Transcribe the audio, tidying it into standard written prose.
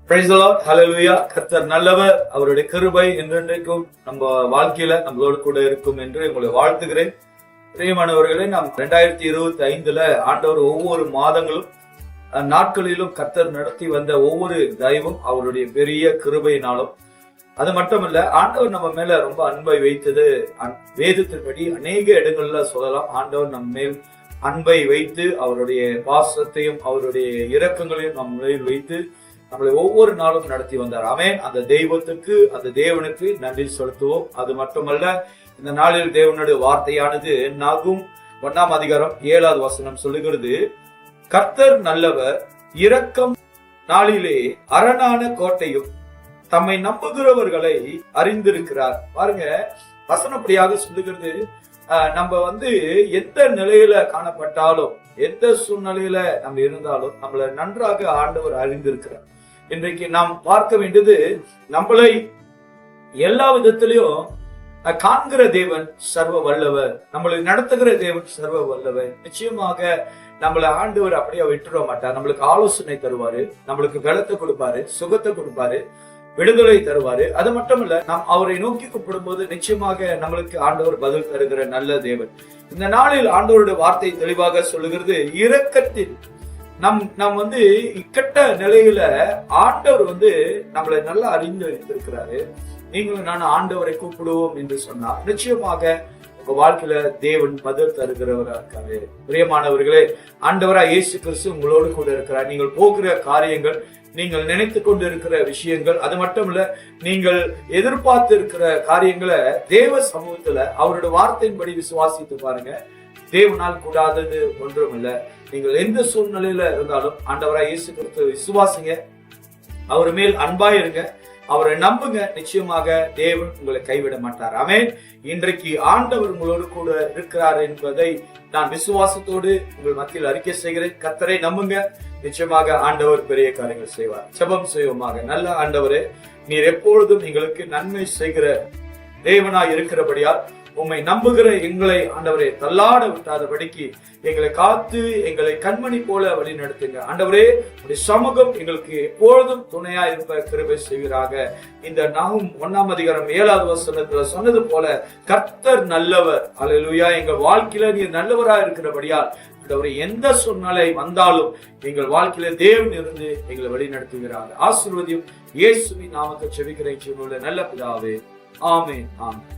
Praise the Lord. Hallelujah. கர்த்தர் நல்லவர். அவருடைய கிருபை என்றென்றைக்கும் நம்ம வாழ்க்கையில நம்மளோடு கூட இருக்கும் என்று உங்களை வாழ்த்துகிறேன். பிரியமானவர்களே, நாம் 2025 ஆண்டவர் ஒவ்வொரு மாதங்களும் நாட்களிலும் கர்த்தர் நடத்தி வந்த ஒவ்வொரு தயவும் அவருடைய பெரிய கிருபையினாலும், அது மட்டுமல்ல, ஆண்டவர் நம்ம மேல ரொம்ப அன்பை வைத்தது வேதத்தின்படி அநேக இடங்கள்ல சொல்லலாம். ஆண்டவர் நம்ம மேல் அன்பை வைத்து அவருடைய பாசத்தையும் அவருடைய இரக்கங்களையும் நம் மேல் வைத்து நம்மளை ஒவ்வொரு நாளும் நடத்தி வந்தார். ஆமென். அந்த தெய்வத்துக்கு, அந்த தேவனுக்கு நன்றி செலுத்துவோம். அது மட்டுமல்ல, இந்த நாளில் தேவனுடைய வார்த்தையானது நாகும் 1:7 சொல்லுகிறது, கர்த்தர் நல்லவர், இரக்கம் நாளிலே அரணான கோட்டையும் தம்மை நம்புகிறவர்களை அறிந்திருக்கிறார். பாருங்க, வசனப்படியாக சொல்லுகிறது, நம்ம எந்த நிலையில காணப்பட்டாலும், எந்த சூழ்நிலையில நம்ம இருந்தாலும் நம்மளை நன்றாக ஆண்டவர் அறிந்திருக்கிறார். இன்றைக்கு நாம் பார்க்க வேண்டியது, நம்மளை எல்லா விதத்திலையும் காண்கிற தேவன் சர்வ வல்லவர், நம்மளை நடத்துகிற தேவன் சர்வ வல்லவர். நிச்சயமாக நம்மளை ஆண்டவர் அப்படியே விட்டுட மாட்டார். நம்மளுக்கு ஆலோசனை தருவாரு, நம்மளுக்கு பலத்தை கொடுப்பாரு, சுகத்தை கொடுப்பாரு, விடுதலை தருவாரு. அது மட்டும் இல்ல, நாம் அவரை நோக்கி கூப்பிடும் போது நிச்சயமாக நம்மளுக்கு ஆண்டவர் பதில் தருகிற நல்ல தேவன். இந்த நாளில் ஆண்டவருடைய வார்த்தை தெளிவாக சொல்லுகிறது, இரக்கத்தில் நம் இக்கட்ட நிலையில ஆண்டவர் நம்மளை நல்லா அறிந்து வைத்திருக்கிறாரு. நீங்களும் நான் ஆண்டவரை கூப்பிடுவோம் என்று சொன்னார், நிச்சயமாக உங்க வாழ்க்கையில தேவன் பதில் தருகிறவராக இருக்காரு. பிரியமானவர்களே, ஆண்டவராய் இயேசு கிறிஸ்து உங்களோடு கூட இருக்கிறார். நீங்கள் போகிற காரியங்கள், நீங்கள் நினைத்து கொண்டு இருக்கிற விஷயங்கள், அது மட்டும் இல்ல, நீங்கள் எதிர்பார்த்து இருக்கிற காரியங்களை தேவ சமூகத்துல அவருடைய வார்த்தையின்படி விசுவாசித்து பாருங்க. தேவனால் கூடாதது ஒன்றும் இல்ல. நீங்கள் எந்த சூழ்நிலையில இருந்தாலும் ஆண்டவராய் இயேசு கிறிஸ்துவை விசுவாசிங்க, அவர் மேல் அன்பாய் இருங்க, அவரை நம்புங்க. நிச்சயமாக தேவன் உங்களை கைவிட மாட்டார். ஆமென். இன்றைக்கு ஆண்டவர் உங்களோடு கூட இருக்கிறார் என்பதை நான் விசுவாசத்தோடு உங்கள் மத்தியில் அறிக்கை செய்கிறேன். கர்த்தரை நம்புங்க, நிச்சயமாக ஆண்டவர் பெரிய காரியங்கள் செய்வார். ஜெபம் செய்வோமாக. நல்ல ஆண்டவரே, நீர் எப்பொழுதும் எங்களுக்கு நன்மை செய்கிற தேவனாய் இருக்கிறபடியால் உம்மை நம்புகிற எங்களை ஆண்டவரே தள்ளாட விட்டாதபடிக்கு எங்களை காத்து எங்களை கண்மணி போல வழி நடத்துங்க. ஆண்டவரே, உடைய சமூகம் எங்களுக்கு எப்பொழுதும் துணையா இருப்ப கிருபை செய்வீராக. இந்த நாகும் 1:7 சொன்னது போல, கர்த்தர் நல்லவர். அல்லேலூயா. எங்கள் வாழ்க்கையில நீர் நல்லவரா இருக்கிறபடியால் ஆண்டவரே, எந்த சூழ்நிலை வந்தாலும் எங்கள் வாழ்க்கையில தேவன் இருந்து எங்களை வழி நடத்துகிறார். ஆசீர்வதியும் இயேசுவின் நாமத்தை செபிக்கிறேன் நல்ல பிதாவே. ஆமென். ஆமென்.